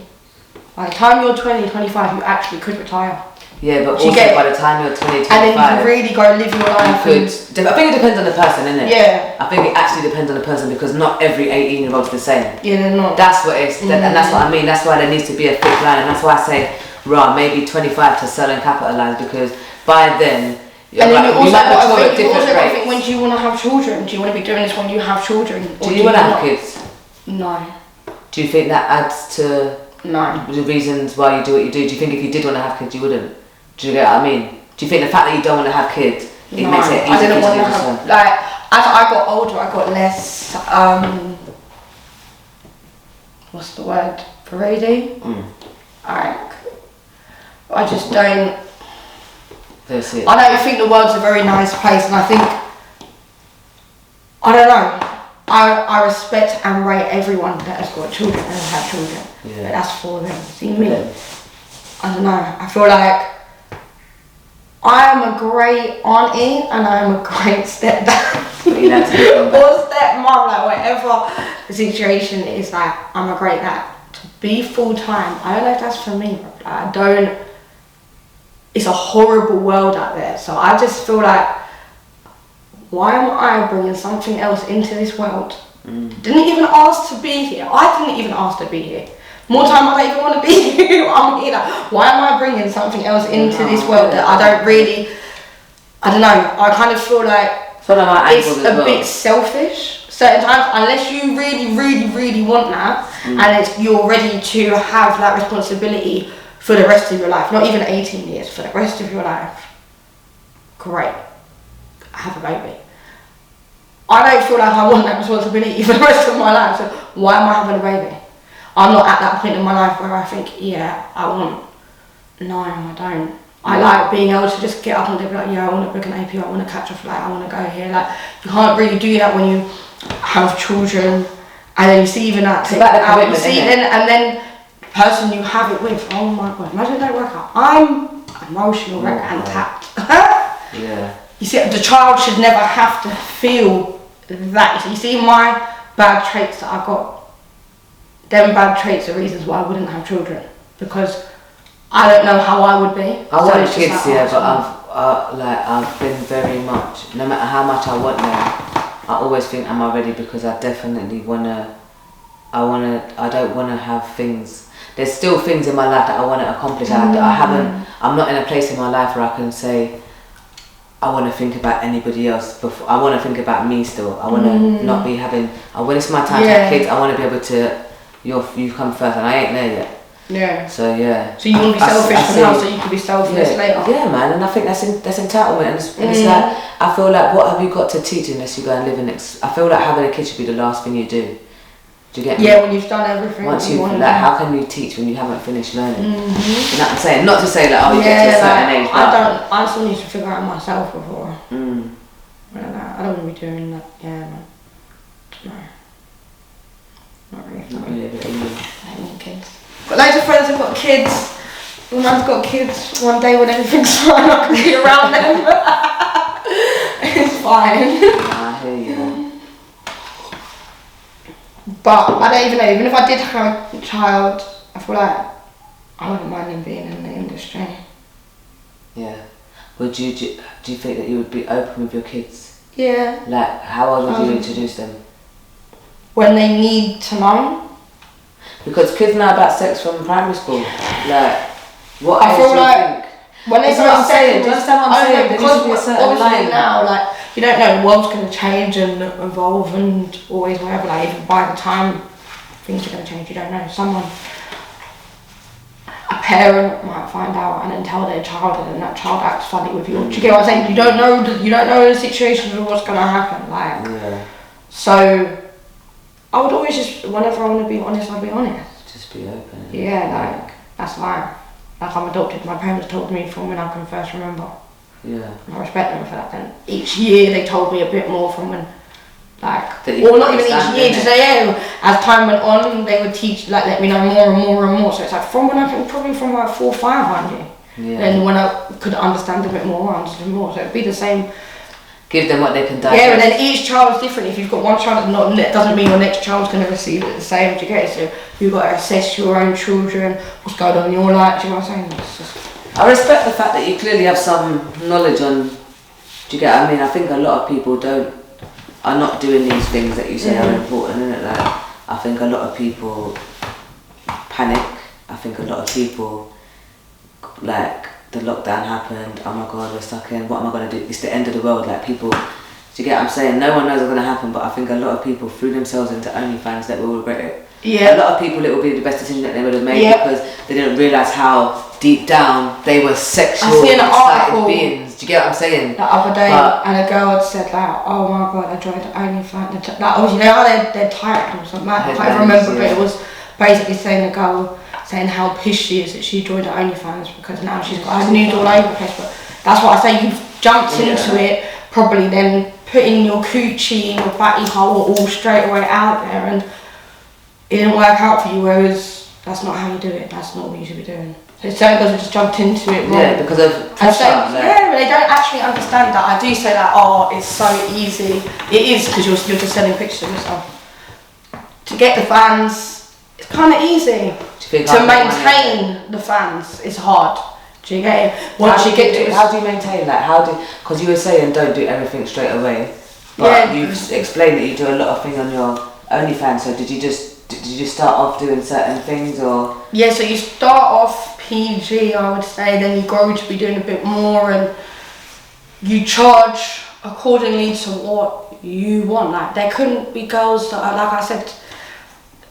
by the time you're 20, 25, you actually could retire. Yeah, but also by the time you're 20, 25... And then you can really go live your life. I think it depends on the person, innit? Yeah. I think it actually depends on the person, because not every 18-year-old's the same. Yeah, they're not. That's what it's... And that's what I mean. That's why there needs to be a thick line. And that's why I say, maybe 25 to sell and capitalise, because by then... And then you also got to think, when do you want to have children? Do you want to be doing this when you have children? Do you want to have kids? No. Do you think that adds to... No. The reasons why you do what you do? Do you think if you did want to have kids, you wouldn't? Do you get what I mean? Do you think the fact that you don't want to have kids, it makes it easier? I didn't want to have, like, as I got older, I got less, what's the word? Parade? Like, I just don't... That's it. I don't think the world's a very nice place, and I think, I don't know, I respect and rate everyone that has got children and has had children. Yeah. But that's for them. See me? I don't know. I feel like I am a great auntie and I am a great stepdad. Or stepmom, like whatever the situation is, like I'm a great dad. To be full time, I don't know if that's for me. I don't. It's a horrible world out there. So I just feel like, why am I bringing something else into this world? Didn't even ask to be here. I didn't even ask to be here. More time I don't even want to be here. I'm here. Why am I bringing something else into this world that I don't really... I don't know. I kind of feel like it's a bit selfish certain times, unless you really, really, really want that, and you're ready to have that responsibility for the rest of your life. Not even 18 years, for the rest of your life. Great. Have a baby. I don't feel like I want that responsibility for the rest of my life, so why am I having a baby? I'm not at that point in my life where I think, yeah, I want... No, I don't. I like being able to just get up and be like, yeah, I want to book an AP, I want to catch a flight, I want to go here. Like, you can't really do that when you have children, and then you see even that it's about the out, you commitment, see isn't it? and then the person you have it with, oh my god, imagine they work out. I'm emotional wreck and tapped. Yeah. You see, the child should never have to feel that. You see, my bad traits that I got, them bad traits are reasons why I wouldn't have children, because I don't know how I would be. I want kids, yeah, but I've been very much, no matter how much I want them, I always think, am I ready? Because I definitely I don't wanna have things. There's still things in my life that I want to accomplish. I'm not in a place in my life where I can say, I want to think about anybody else before. I want to think about me still. I want to not be having. When it's my time to have kids, I want to be able to. You come first, and I ain't there yet. Yeah. So yeah. So you want to be selfish for now, so you can be selfless later. Yeah, man, and I think that's entitlement, and it's like, I feel like, what have you got to teach unless you go and live in it? I feel like having a kid should be the last thing you do. Do you get me? Yeah, when you've done everything. Once you like, how can you teach when you haven't finished learning? You know what I'm saying? Not to say like, you get to a certain age. But I still need to figure out myself before. I don't want to be doing that. Yeah, man. No. Not really. Not really. I don't want kids. Got loads of friends who've got kids. When I've got kids, one day when everything's fine, I can be around them. It's fine. I hear you. But I don't even know, even if I did have a child, I feel like I wouldn't mind him being in the industry. Yeah. Would you, do you think that you would be open with your kids? Yeah. Like, how old would you introduce them? When they need to know. Because kids know about sex from primary school. Like, what I age feel do you like think? when they That's what I'm saying. Do you understand what I'm saying? There because needs to be a certain obviously line. now, like, you don't know, the world's going to change and evolve and always whatever, like, even by the time things are going to change, you don't know. A parent might find out and then tell their child, and then that child acts funny with you. Do you get what I'm saying? You don't know the situations of what's going to happen, like. Yeah. So, I would always just, whenever I want to be honest, I'll be honest. Just be open. Yeah, like, that's life. Like, I'm adopted. My parents told me from when I can first remember. Yeah. And I respect them for that. Then each year they told me a bit more from when, like, that you or not even each understand, year, just say, yeah, as time went on, they would teach, like, let me know more and more and more. So it's like from when I can, probably from like 4 or 5 1 year. Yeah. Then when I could understand a bit more, I understood more. So it'd be the same. Give them what they can digest. Yeah, and then each child is different. If you've got one child that's not lit, doesn't mean your next child's going to receive it the same. Do you get it? So you've got to assess your own children, what's going on in your life. Do you know what I'm saying? It's just... I respect the fact that you clearly have some knowledge on. Do you get what I mean? I think a lot of people are not doing these things that you say are important, isn't it? Like, I think a lot of people panic. I think a lot of people, like, the lockdown happened, oh my god, we're stuck in, what am I going to do? It's the end of the world, like, people, do you get what I'm saying? No one knows what's going to happen, but I think a lot of people threw themselves into OnlyFans that will regret it. Yeah. A lot of people, it will be the best decision that they would have made because they didn't realise how deep down they were sexual, excited beings. Do you get what I'm saying? The other day, and a girl had said like, oh my god, I joined OnlyFans. Like, obviously, you know how they're typed or something. I can't remember, but it was basically saying a girl saying how pissed she is that she joined OnlyFans because now she's got her nudes all over the place. But that's what I say, you've jumped into it, probably then putting your coochie and your batty hole all straight away out there, and it didn't work out for you, whereas that's not how you do it, that's not what you should be doing. So certain girls have just jumped into it wrong. Yeah, because of pressure. Yeah, but they don't actually understand that. I do say that, oh, it's so easy. It is, because you're just sending pictures of yourself. To get the fans, it's kind of easy. To maintain the fans is hard. Do you get it? Once you get to it, how do you maintain that? Because you were saying don't do everything straight away, but you've explained that you do a lot of things on your OnlyFans. So did you just start off doing certain things, or? Yeah, so you start off PG, I would say, then you grow to be doing a bit more, and you charge accordingly to what you want. Like, there couldn't be girls that are, like I said,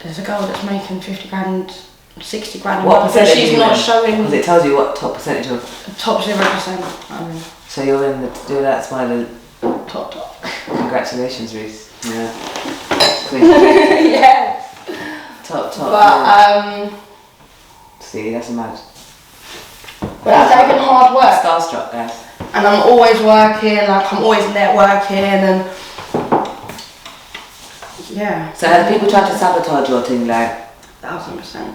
there's a girl that's making 50 grand. 60 grand a month, but she's not showing. Because it tells you what top percentage of. Top 0%. So you're in the. That's one of the. Top. Congratulations, Reiss. Yeah. Yes. Top. But See, that's mad. But that's taking hard work. Starstruck, guys. And I'm always working. Like, I'm always networking, and yeah. So have people tried to sabotage your thing, like? 1000%.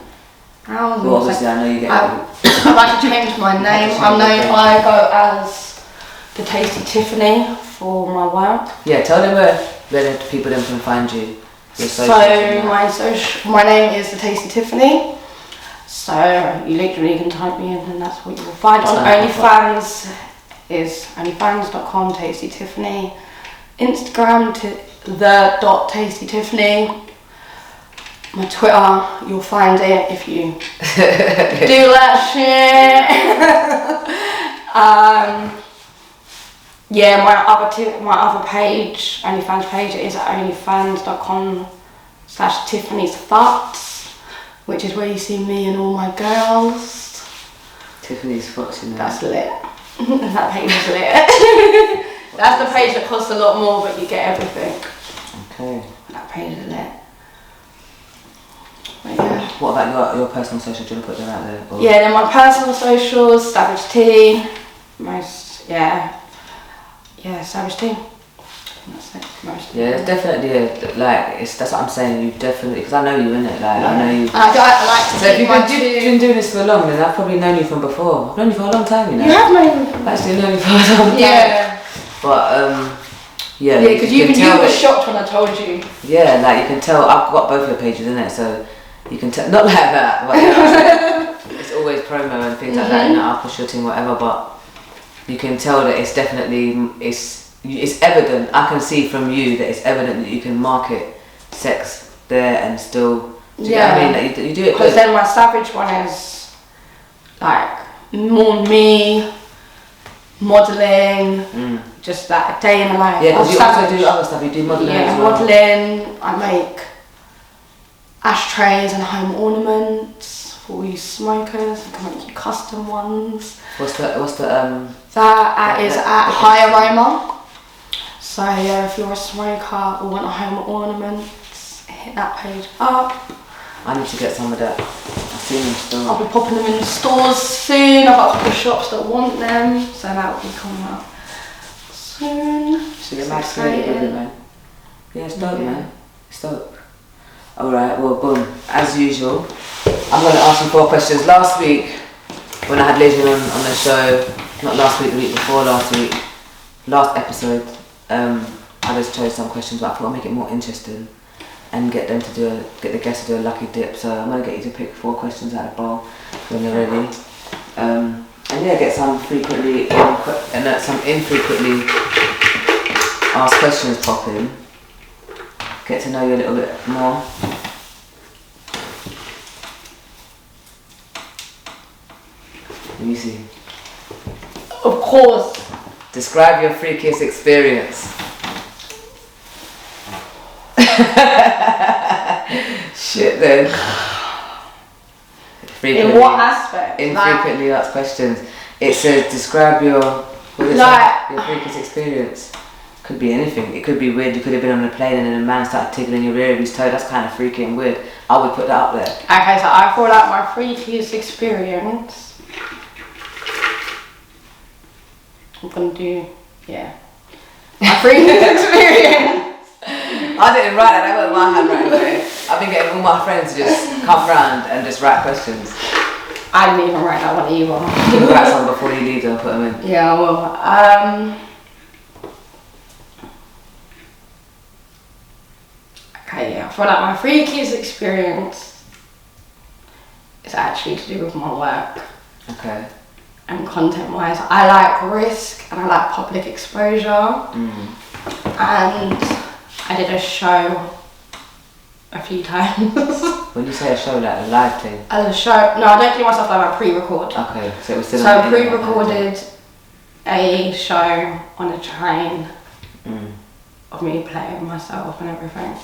Well, obviously I know you get. I'd like to change my name. I go as the Tasty Tiffany for my work. Yeah, tell them where the people then can find you. So my name is the Tasty Tiffany. So you literally can type me in and that's what you will find. On OnlyFans is onlyfans.com Tasty Tiffany. Instagram the.tastytiffany. My Twitter, you'll find it if you do that shit. Yeah, my other page, OnlyFans page, is at onlyfans.com/Tiffany's Thoughts, which is where you see me and all my girls. Tiffany's Thoughts, you know. That's lit. That page is lit. That's the page that costs a lot more, but you get everything. Okay. That page is lit. But yeah. What about your personal socials? Do you want to put them out there? Or? Yeah, then my personal socials, Savage T. Savage T. That's it. Yeah, it's definitely that's what I'm saying. You definitely, because I know you, innit? Like I know you. I like to. So if you've been doing this for long, then I've probably known you from before. I've known you for a long time, you know. You have known me. I've actually known you for a long time. Yeah. But yeah. Yeah, because you were shocked when I told you. Yeah, like you can tell. I've got both your pages, innit? So you can tell. Not like that, but it's always promo and things like that. You know, I'll push your thing, whatever. But you can tell that it's definitely it's evident. I can see from you that it's evident that you can market sex there and still. Do you get what I mean? That you do it. Because then my Savage one is like more me, modelling, just like a day in the life. Yeah, because you also do other stuff. You do modelling. Yeah, as well. modelling. I make ashtrays and home ornaments for all you smokers. I can make you custom ones. What's the That is at High Aroma. So yeah, if you're a smoker or want a home ornament, hit that page up. I need to get some of that. I've seen them still. I'll be popping them in the stores soon. I've got a couple of shops that want them, so that will be coming up soon. So you're excited with it, man. Yeah, it's dope, man. It's dope. Alright, well, boom. As usual, I'm going to ask you 4 questions. Last week, when I had Legion on the show, not last week, the week before last week, last episode, I just chose some questions, but I thought I'd make it more interesting and get them to get the guests to do a lucky dip. So I'm going to get you to pick 4 questions out of the bowl when you're ready. And yeah, get some frequently and some infrequently asked questions popping. Get to know you a little bit more. Let me see. Of course. Describe your freakiest experience. Shit then. In what aspect? Infrequently asked questions. It says describe your freakiest experience. Could be anything. It could be weird. You could have been on a plane and then a man started tickling your rear of his toe. That's kind of freaky and weird. I would put that up there. Okay, so I thought out my freakiest experience. I'm gonna do, my freakiest experience. I didn't write that. That wasn't my handwriting. I've been getting all my friends to just come round and just write questions. I didn't even write that one either. You can write some before you leave and put them in. Yeah, well, okay, yeah, I feel like my freakiest experience is actually to do with my work. Okay. And content-wise, I like risk and I like public exposure. And I did a show a few times. When you say a show, like a live thing? I did a show, no, I don't do myself like I pre-record. Okay, so it was still so I pre-recorded a show on a train of me playing myself and everything.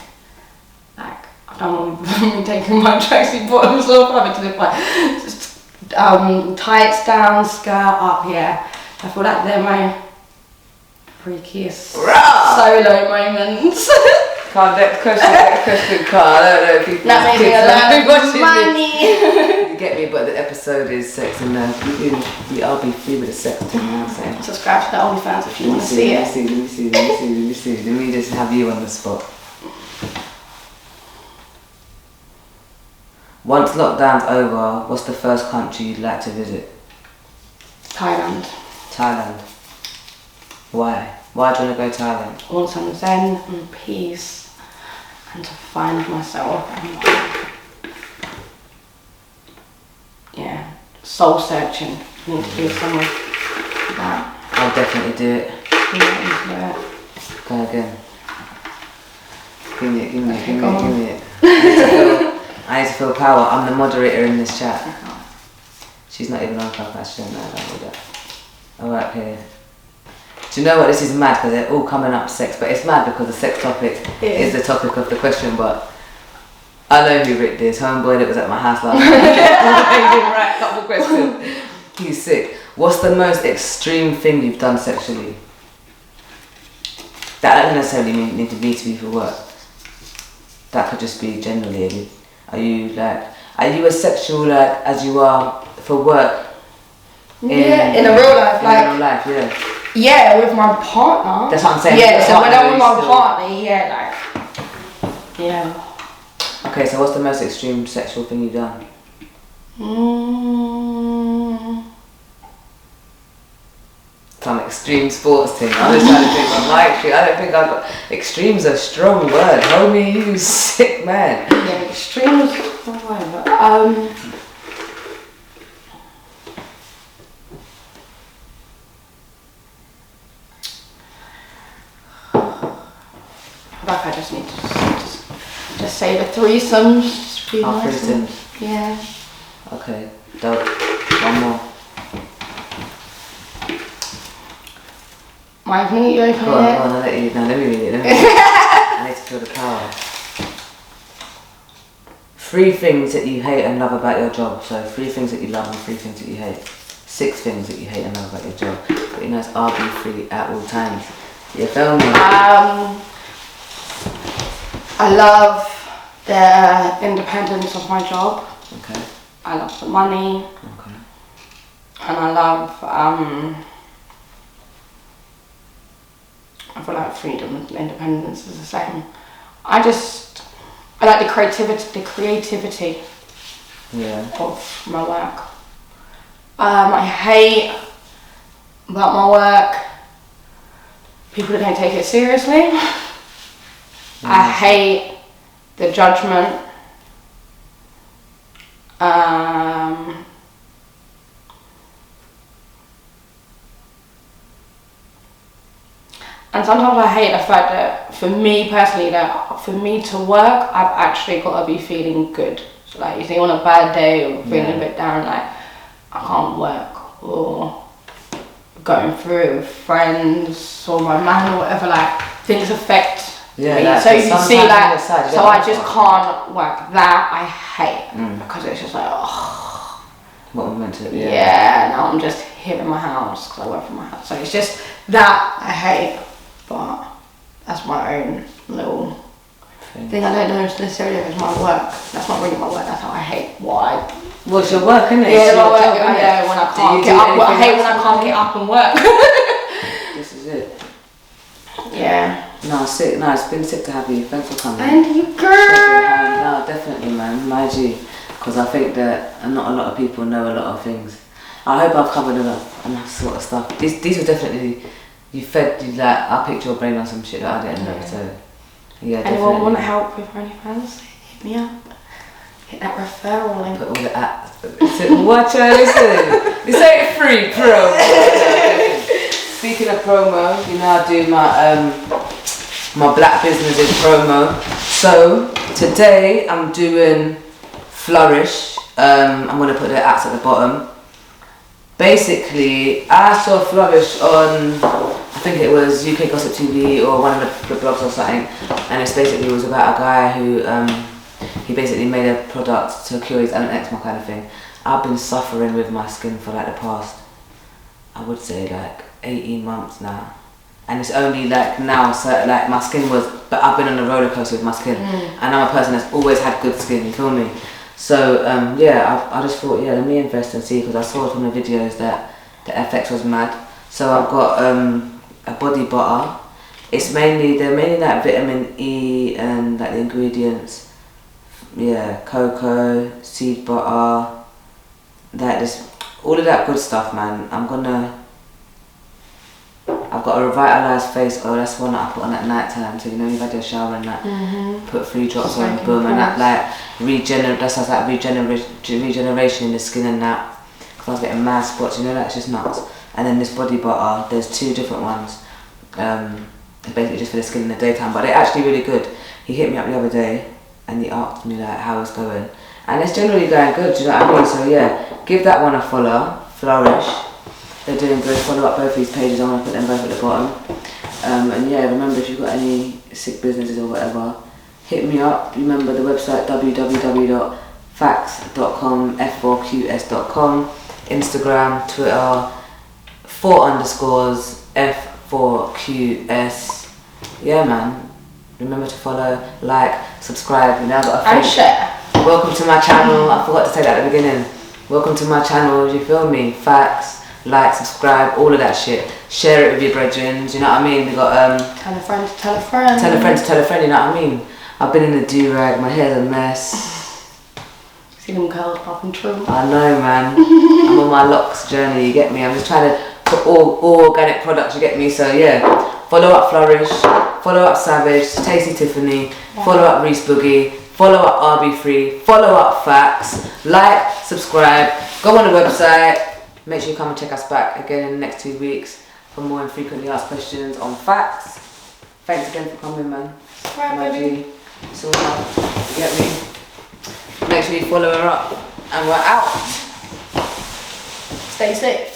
Like, I've done one with me taking my tracksuit bottoms off, having to live like tights down, skirt up, yeah. I feel like they're my freakiest solo moments. Next question, Carl. I don't know if you that made me a lot of money. You get me, but the episode is sex and I'll be free with the sex thing, you know what I'm saying? Subscribe to the OnlyFans if you want to see it. Let me see. Let me just have you on the spot. Once lockdown's over, what's the first country you'd like to visit? Thailand. Thailand. Why? Why do you want to go to Thailand? I want some zen and peace and to find myself and yeah, soul searching. I need to do some of that. I'll definitely do it. Yeah, Go again. Give me it. I need to feel power. I'm the moderator in this chat. She's not even on Clubhouse. She don't know about that. Alright, here. Do you know what? This is mad because they're all coming up sex, but it's mad because the sex topic is the topic of the question. But I know who wrote this. Homeboy that was at my house last night. He didn't write a couple questions. He's sick. What's the most extreme thing you've done sexually? That doesn't necessarily need to be for work. That could just be generally. Are you as sexual like as you are for work? In a real life, in real life, yeah. Yeah, with my partner. That's what I'm saying. Yeah, so when I'm with my partner, yeah, yeah. Okay, so what's the most extreme sexual thing you've done? Some extreme sports thing. I'm just trying to think of my extreme. I don't think I've got... Extreme's a strong word. Homie, you sick man. Yeah, extreme's a strong word, but like I just need to just say the threesomes. Threesomes. Yeah. Okay, dope. One more. Mike, can you open it? Go on, let me read it. I need to feel the power. 3 things that you hate and love about your job. So 3 things that you love and 3 things that you hate. 6 things that you hate and love about your job. But you know it's RB3 at all times. You feel me? I love the independence of my job. Okay. I love the money. Okay. And I love I feel like freedom and independence is the same. I like the creativity of my work. I hate about my work people that don't take it seriously. I hate the judgment. And sometimes I hate the fact that for me personally, that for me to work, I've actually got to be feeling good. So like you say on a bad day or feeling a bit down, like I can't work, or going through it with friends or my man or whatever, like things affect me. Like, so you see like, so I just can't work. That I hate because it's just like, oh. What we meant to, yeah, now I'm just here in my house because I work from my house. So it's just that I hate. But that's my own little thing. I don't know necessarily if it's my work. That's not really my work. That's how I hate what I. What's your work, isn't it? Yeah, my work. Yeah, when I can't get up. I hate when I can't get up and work. This is it. Yeah. No, sick. No, it's been sick to have you. Thanks for coming. And you, girl. No, definitely, man. My G. Because I think that not a lot of people know a lot of things. I hope I've covered enough sort of stuff. These were definitely. You I picked your brain on some shit that I didn't know, so yeah, Anyone definitely. want to help with OnlyFans? Hit me up. Hit that referral link. Put all the apps. Watch out, listen. This ain't free promo. Speaking of promo, you know I do my black businesses promo. So today I'm doing Flourish. I'm gonna put the apps at the bottom. Basically, I saw Flourish on, I think it was UK Gossip TV or one of the blogs or something, and it was about a guy who he basically made a product to cure his eczema kind of thing. I've been suffering with my skin for like the past, I would say like 18 months now, and it's only like now, so like my skin but I've been on a roller coaster with my skin, and I'm a person that's always had good skin, you feel me? So I just thought, let me invest and see, because I saw from the videos that the FX was mad. So I've got a body butter. They're mainly like vitamin E and like the ingredients yeah, cocoa, seed butter, all of that good stuff, man. I've got a revitalised face oil. That's one that I put on at night time. So you know you've had your shower and that. Put 3 drops on, boom, and that like regeneration in the skin and that. Cause I was getting mad spots. You know that's just nuts. And then this body butter. There's 2 different ones. Basically just for the skin in the daytime, but they're actually really good. He hit me up the other day and he asked me like how it's going, and it's generally going good. Do you know what I mean? So yeah, give that one a follow. Flourish. They're doing good. Follow up both these pages. I'm gonna put them both at the bottom. And yeah, remember if you've got any sick businesses or whatever, hit me up. Remember the website www.facts.com, F4Qs.com, Instagram, Twitter, 4_ F4Qs. Yeah, man. Remember to follow, like, subscribe. We now got a and share. Welcome to my channel. I forgot to say that at the beginning. Welcome to my channel. You feel me? Facts. Like, subscribe, all of that shit. Share it with your brethren, do you know what I mean? We got tell a friend to tell a friend. Tell a friend to tell a friend, you know what I mean? I've been in the do-rag, my hair's a mess. See them curls popping true. I know, man. I'm on my locks journey, you get me? I'm just trying to put all organic products, you get me? So yeah, follow up Flourish, follow up Savage, Tasty Tiffany, follow up Reiss Boogie, follow up RB3, follow up Facts, like, subscribe, go on the website. Make sure you come and check us back again in the next 2 weeks for more frequently asked questions on facts. Thanks again for coming, man. Right, baby. So, you get me? Make sure you follow her up. And we're out. Stay safe.